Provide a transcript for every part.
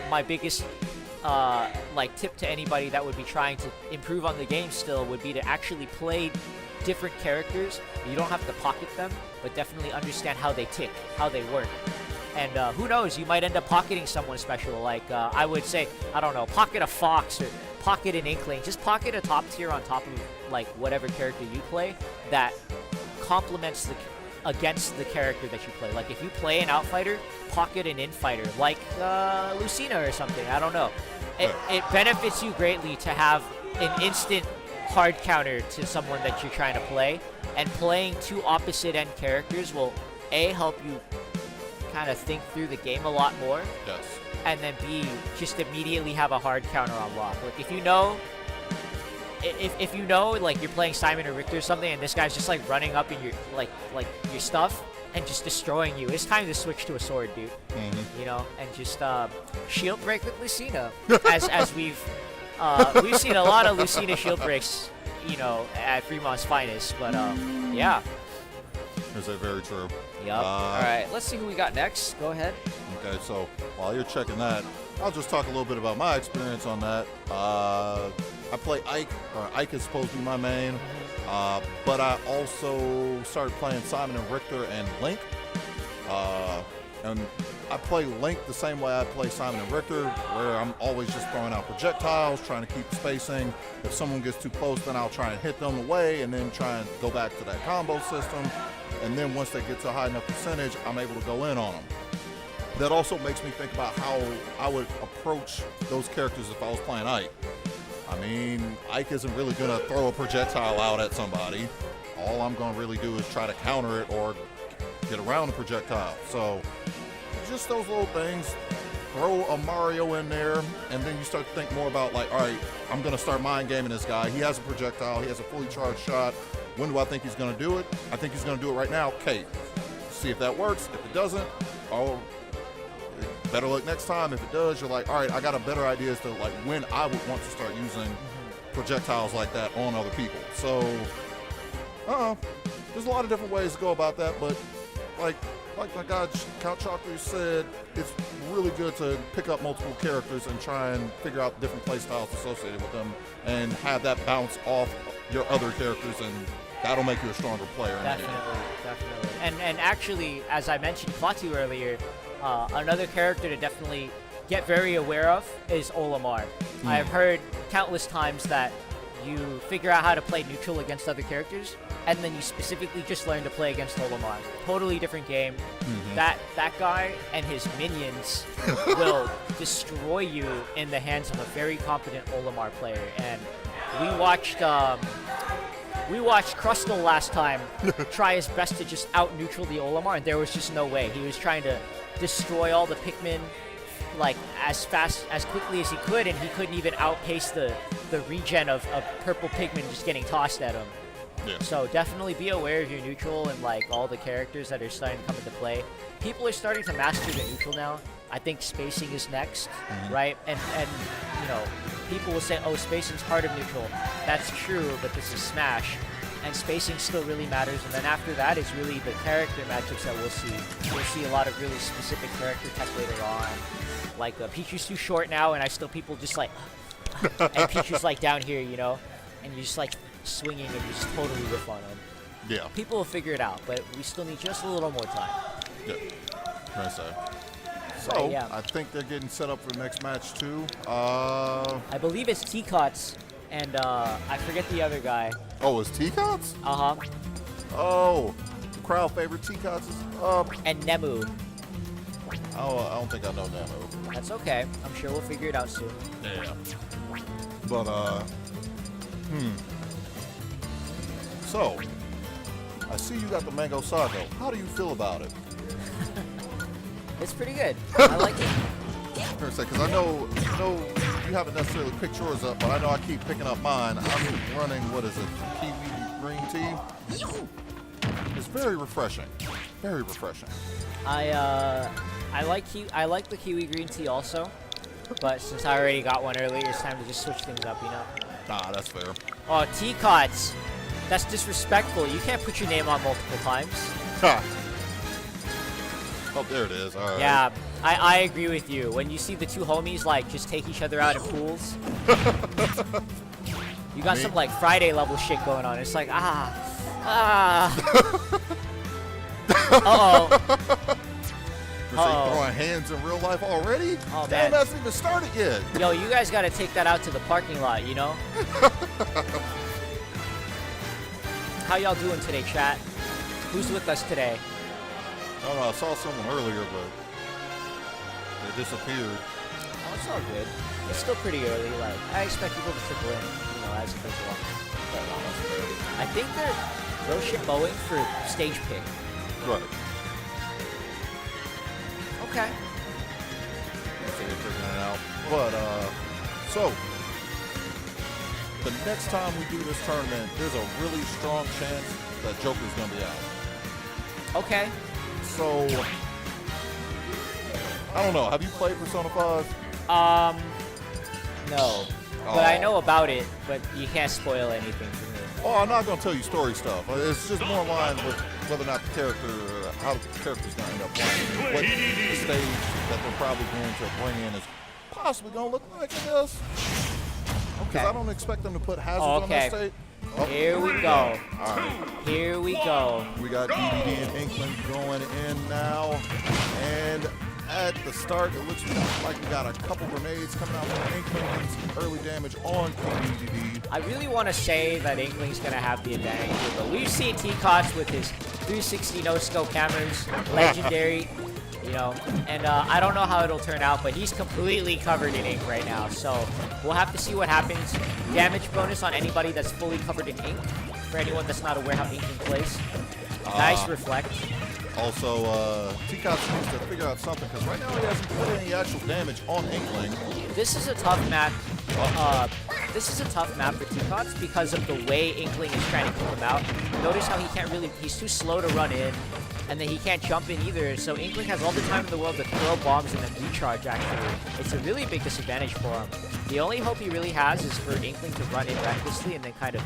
my biggest like tip to anybody that would be trying to improve on the game still would be to actually play different characters. You don't have to pocket them, but definitely understand how they tick, how they work. And who knows, you might end up pocketing someone special. Like I would say, I don't know, pocket a Fox or pocket an Inkling. Just pocket a top tier on top of like whatever character you play that complements against the character that you play. Like if you play an outfighter, pocket an infighter, like Lucina or something. I don't know. It benefits you greatly to have an instant hard counter to someone that you're trying to play, and playing two opposite end characters will help you kind of think through the game a lot more. Yes. And then B, just immediately have a hard counter on lock. Like if you know, if you know, like you're playing Simon or Richter or something, and this guy's just like running up in your like your stuff and just destroying you, it's time to switch to a sword, dude. Mm-hmm. You know, and just shield break with Lucina, as we've seen a lot of Lucina shield breaks, you know, at Fremont's finest. But yeah. Is that very true? Yep. All right, let's see who we got next. Go ahead. Okay, so while you're checking that, I'll just talk a little bit about my experience on that. I play Ike, or Ike is supposed to be my main, but I also started playing Simon and Richter and Link. And I play Link the same way I play Simon and Richter, where I'm always just throwing out projectiles, trying to keep spacing. If someone gets too close, then I'll try and hit them away and then try and go back to that combo system. And then once they get to a high enough percentage, I'm able to go in on them. That also makes me think about how I would approach those characters if I was playing Ike. I mean, Ike isn't really going to throw a projectile out at somebody. All I'm going to really do is try to counter it or get around the projectile. So just those little things. Throw a Mario in there, and then you start to think more about like, all right, I'm going to start mind gaming this guy. He has a projectile. He has a fully charged shot. When do I think he's going to do it? I think he's going to do it right now. Okay, see if that works. If it doesn't, oh, better luck next time. If it does, you're like, all right, I got a better idea as to like when I would want to start using projectiles like that on other people. So, there's a lot of different ways to go about that, but like my guy Count Chockley said, it's really good to pick up multiple characters and try and figure out different play styles associated with them and have that bounce off your other characters, and that'll make you a stronger player. Definitely. And actually, as I mentioned Klaatu earlier, another character to definitely get very aware of is Olimar. I have heard countless times that you figure out how to play neutral against other characters, and then you specifically just learn to play against Olimar. Totally different game. That guy and his minions will destroy you in the hands of a very competent Olimar player. And we watched Crustle last time try his best to just out-neutral the Olimar, and there was just no way. He was trying to destroy all the Pikmin like as quickly as he could, and he couldn't even outpace the regen of purple Pikmin just getting tossed at him. Yeah. So definitely be aware of your neutral and like all the characters that are starting to come into play. People are starting to master the neutral now. I think spacing is next, right? And you know, people will say, oh, spacing's part of neutral. That's true, but this is Smash. And spacing still really matters. And then after that is really the character matchups that we'll see. We'll see a lot of really specific character tech later on. Like Pichu's too short now, and people just like, and Pichu's like down here, you know? And you're just like swinging and you just totally riff on him. Yeah. People will figure it out, but we still need just a little more time. Yeah. Nice. So, yeah. I think they're getting set up for the next match, too. I believe it's tkots, and I forget the other guy. Oh, it's tkots? Uh-huh. Oh, the crowd favorite tkots is up. And Nemu. Oh, I don't think I know Nemu. That's okay. I'm sure we'll figure it out soon. Yeah. But, So, I see you got the Mango Sago. How do you feel about it? It's pretty good. I like it. Because I know you haven't necessarily picked yours up, but I know I keep picking up mine. I'm running, what is it, kiwi green tea? It's very refreshing. Very refreshing. I like the kiwi green tea also, but since I already got one earlier, it's time to just switch things up, you know? Nah, that's fair. Oh, tkots. That's disrespectful. You can't put your name on multiple times. Ha! Oh, there it is. All right. Yeah, I agree with you. When you see the two homies like just take each other out in pools, you got some like Friday level shit going on. It's like Uh-oh. Throwing hands in real life already? Oh, Damn, man. that's even started yet. Yo, you guys gotta take that out to the parking lot, you know? How y'all doing today, chat? Who's with us today? I don't know, I saw someone earlier, but they disappeared. Oh, it's all good. It's still pretty early. Like, I expect people to trickle in, you know, as it goes along. But, I think they're real shit mowing for stage pick. Right. Okay. So they're figuring it out. But, so, the next time we do this tournament, there's a really strong chance that Joker's going to be out. Okay. So, I don't know. Have you played Persona 5? No. But I know about it, but you can't spoil anything for me. Oh, I'm not going to tell you story stuff. It's just more in line with whether or not the character, how the character's going to end up playing. What the stage that they're probably going to bring in is possibly going to look like, I guess. Because I don't expect them to put hazards on that stage. Oh. Here we go. All right. Here we go. We got Dedede and Inkling going in now. And at the start, it looks like we got a couple grenades coming out from Inkling and some early damage on Dedede. I really want to say that Inkling's going to have the advantage here, but we've seen tkots with his 360 no-scope cameras, legendary, you know, and I don't know how it'll turn out, but he's completely covered in ink right now, so we'll have to see what happens. Damage bonus on anybody that's fully covered in ink, for anyone that's not aware how Inkling plays. Nice reflect. Also, tkots needs to figure out something, because right now he hasn't put any actual damage on Inkling. This is a tough map. This is a tough map for tkots because of the way Inkling is trying to kill him out. Notice how he can't really, he's too slow to run in, and then he can't jump in either, so Inkling has all the time in the world to throw bombs and then recharge, actually. It's a really big disadvantage for him. The only hope he really has is for Inkling to run in recklessly and then kind of,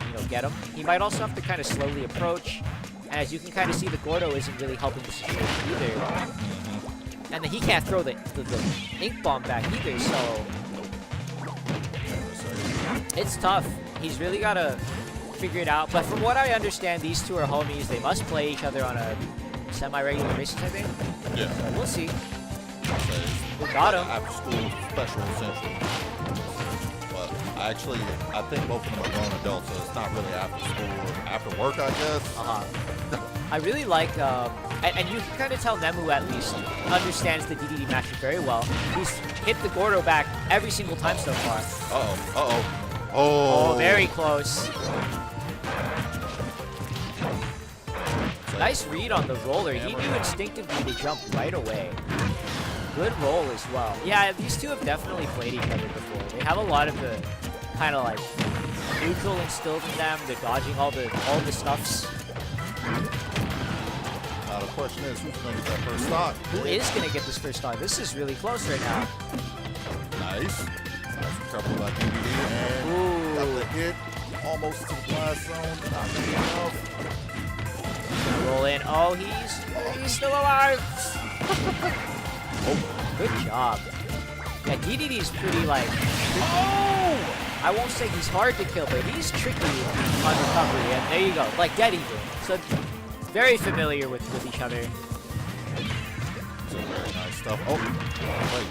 you know, get him. He might also have to kind of slowly approach, and as you can kind of see, the Gordo isn't really helping the situation either. And then he can't throw the ink bomb back either, so it's tough. He's really got to figure it out. But from what I understand, these two are homies. They must play each other on a semi-regular basis, I think. Yeah. So we'll see. We got him. After school special, essentially. But actually, I think both of them are grown adults, so it's not really after school or after work, I guess. I really like, and you can kind of tell Nemu at least understands the Dedede matchup very well. He's hit the Gordo back every single time so far. Oh, very close. Nice read on the roller. He knew instinctively to jump right away. Good roll as well. Yeah, these two have definitely played each other before. They have a lot of the kind of like neutral instilled in them. They're dodging all the stuffs. Now the question is, who's going to get that first stock? Who is going to get this first stock? This is really close right now. Nice. Nice recovery by Dedede, and got the hit almost to the blast zone. Not really enough. Roll in. Oh, he's still alive. Oh, good job. Yeah, Dedede is pretty like. Oh! I won't say he's hard to kill, but he's tricky on recovery. And there you go, like dead even. So very familiar with each other. So very nice stuff. Oh, wait.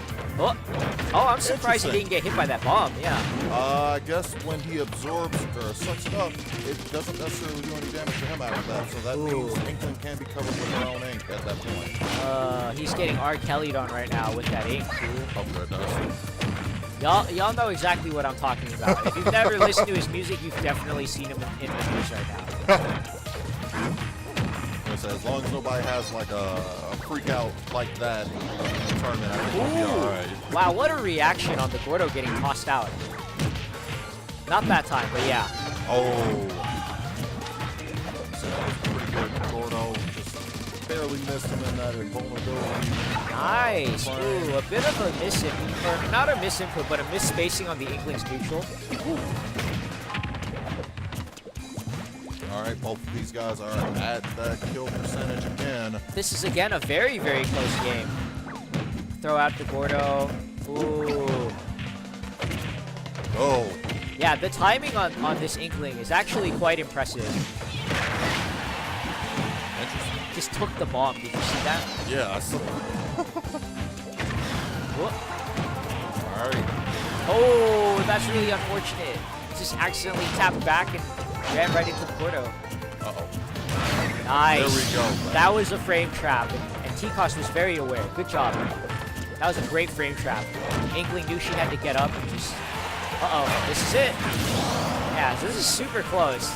Oh, I'm surprised he didn't get hit by that bomb. Yeah. I guess when he absorbs or sucks it up, it doesn't necessarily do any damage to him after that. So that means Inkling can be covered with her own ink at that point. He's getting R. Kelly'd on right now with that ink, too. Oh, good, nice. Y'all know exactly what I'm talking about. If you've never listened to his music, you've definitely seen him in the news right now. As long as nobody has like a freak out like that in the tournament, I think we'll be all right. Wow, what a reaction on the Gordo getting tossed out. Not that time, but yeah. Oh. So that was pretty good. Gordo just barely missed him in that invulnerability. Nice. Ooh, a bit of a misinput, or not a misinput, but a misspacing on the Inkling's neutral. Ooh. All right, both of these guys are at that kill percentage again. This is again a very, very close game. throw out the Gordo. Ooh. Oh. Yeah, the timing on this Inkling is actually quite impressive. Interesting. Just took the bomb. Did you see that? Yeah, I saw. Whoop. All right. Oh, that's really unfortunate. Just accidentally tapped back and ran right into the Gordo. Uh-oh. Nice. There we go. Man. That was a frame trap, and tkots was very aware. Good job. That was a great frame trap. Inkling knew she had to get up and just... Uh-oh, this is it. Yeah, so this is super close.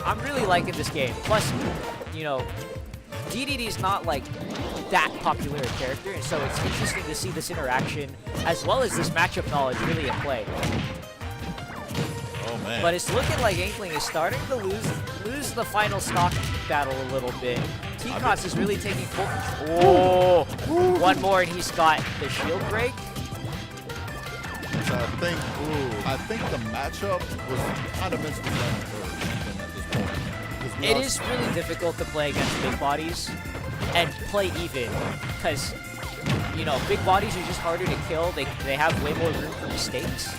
I'm really liking this game. Plus, you know, Dedede's not like that popular a character, and so it's interesting to see this interaction as well as this matchup knowledge really at play. Oh man. But it's looking like Inkling is starting to lose the final stock battle a little bit. tkots is really taking full control. Oh, one more and he's got the shield break. So I think the matchup was kind of meant to be done for Inkling at this point. It is really difficult to play against big bodies and play even because, you know, big bodies are just harder to kill. They have way more room for mistakes.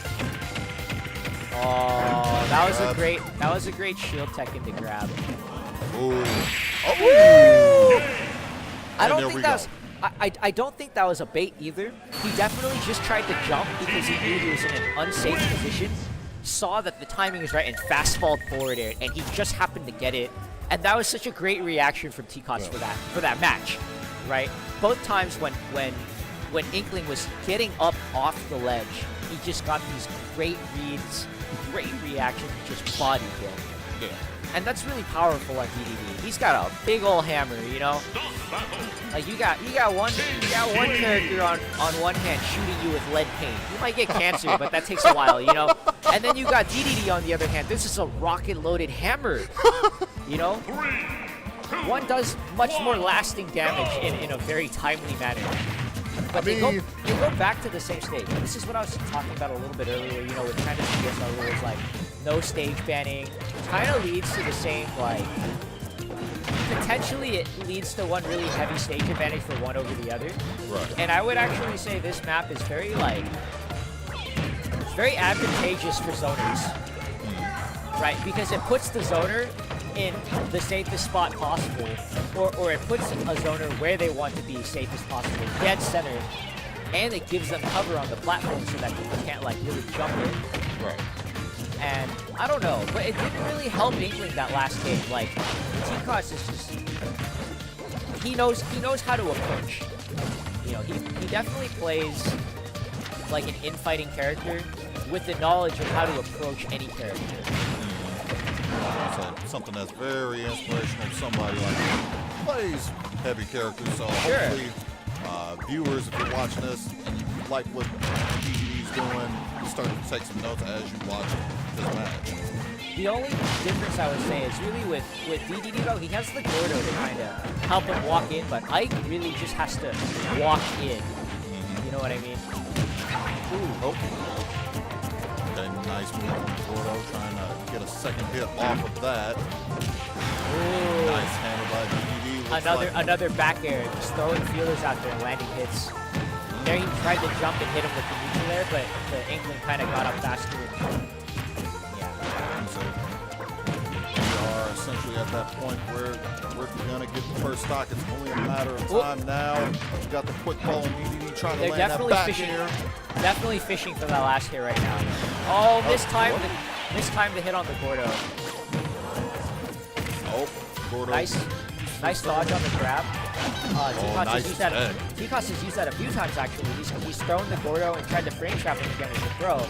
Oh, that was a great shield tech in to grab. Ooh. I don't think that was. I don't think that was a bait either. He definitely just tried to jump because he knew he was in an unsafe position, saw that the timing was right, and fast-falled forward air, and he just happened to get it. And that was such a great reaction from tkots for that match, right? Both times when Inkling was getting up off the ledge, he just got these great reads, great reactions, just body him. Yeah. And that's really powerful on Dedede. He's got a big ol' hammer, you know? Like you got one character on one hand shooting you with lead paint. You might get cancer, but that takes a while, you know? And then you got Dedede on the other hand. This is a rocket-loaded hammer. You know? One does much more lasting damage in a very timely manner. But they go back to the same stage. And this is what I was talking about a little bit earlier, you know, with kind of CSR rules like no stage banning. Kind of leads to the same, like, potentially it leads to one really heavy stage advantage for one over the other. Right. And I would actually say this map is very, like, it's very advantageous for zoners. Right? Because it puts the zoner in the safest spot possible, or it puts a zoner where they want to be safest possible, dead center, and it gives them cover on the platform so that people can't like really jump in. Right. And I don't know, but it didn't really help Inkling that last game. Like tkots is just he knows how to approach. You know, he definitely plays like an infighting character with the knowledge of how to approach any character. So something that's very inspirational to somebody like who plays heavy characters. So hopefully, viewers, if you're watching this and you like what Dedede's doing, you start to take some notes as you watch this match. The only difference I would say is really with Dedede though, he has the Gordo to kind of help him walk in, but Ike really just has to walk in. You know what I mean? Ooh. Oh. Okay, nice move from Gordo, trying to get a second hit off of that. Ooh. Nice handle by Dedede. Another back air, just throwing feelers out there and landing hits. There he tried to jump and hit him with the neutral air, but the Inkling kind of got up faster. So we are essentially at that point where we're gonna get the first stock. It's only a matter of time now. We got the quick ball and Dedede trying to land that back air. Definitely fishing for that last hit right now. Oh, this time the hit on the Gordo. Oh, Gordo. Nice dodge on the grab. tkots nice has used that a few times actually. He's thrown the Gordo and tried to frame trap him again with the throw.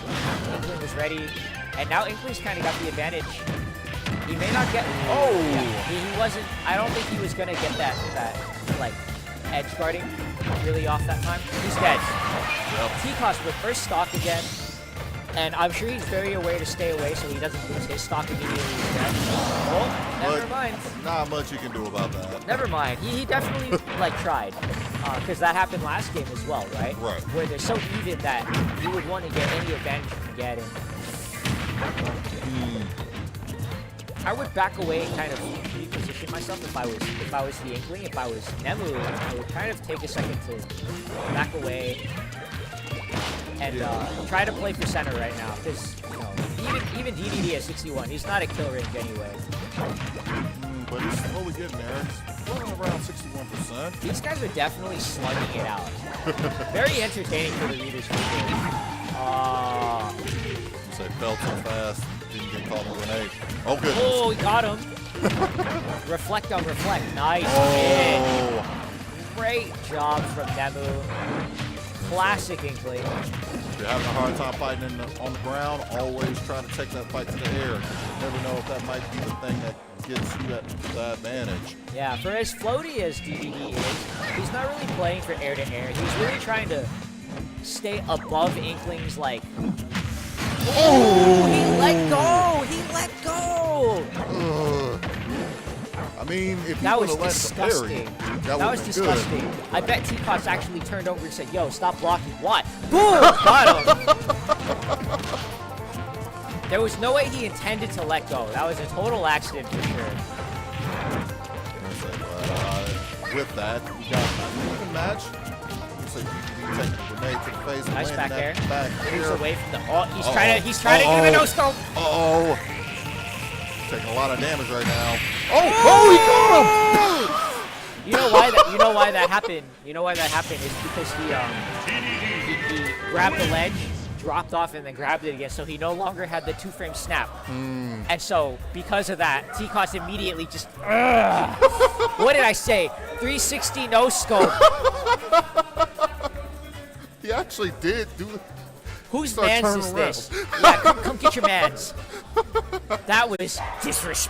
Inkling was ready, and now Inkling's kind of got the advantage. He may not get. Oh, yeah, he wasn't. I don't think he was gonna get that like edge guarding really off that time. He's dead. Yep. tkots with first stock again. And I'm sure he's very aware to stay away so he doesn't lose his stock immediately. Oh, never mind. Not much you can do about that. Never mind. He definitely like tried, because that happened last game as well, right? Right. Where they're so even that you would want to get any advantage you can get. And I would back away and kind of reposition position myself if I was the Inkling. If I was Nemu, I would kind of take a second to back away and try to play for center right now, because even Dedede at 61, he's not a kill range anyway. But he's slowly getting there. He's running around 61%. These guys are definitely slugging it out. Very entertaining for the readers. Say fell too fast, didn't get caught in the grenade. Oh goodness. Oh, he got him. Reflect on reflect. Nice hit. Great job from Nemu. Classic Inkling. If you're having a hard time fighting on the ground, always try to take that fight to the air. You never know if that might be the thing that gets you the advantage. Yeah, for as floaty as Dedede is, he's not really playing for air to air. He's really trying to stay above Inkling's, like... Oh, he let go! He let go! I mean, if you That would was have let the parry, disgusting. that That would was be disgusting. good. I bet tkots actually turned over and said, yo, stop blocking. What? Boom! Got him! There was no way he intended to let go. That was a total accident for sure. With that, we got an even match. So you take the grenade to the face. Nice land back that air. Back Moves air. away from the... Oh, he's trying to give him a no-scope. Uh-oh. Taking a lot of damage right now. Oh, he got him! You know why that happened? You know why that happened is because he grabbed the ledge, dropped off, and then grabbed it again, so he no longer had the 2-frame snap. And so, because of that, tkots immediately just... What did I say? 360 no-scope. He actually did do. Whose Start mans turning is around. this? Yeah, come get your mans. That was disrespect.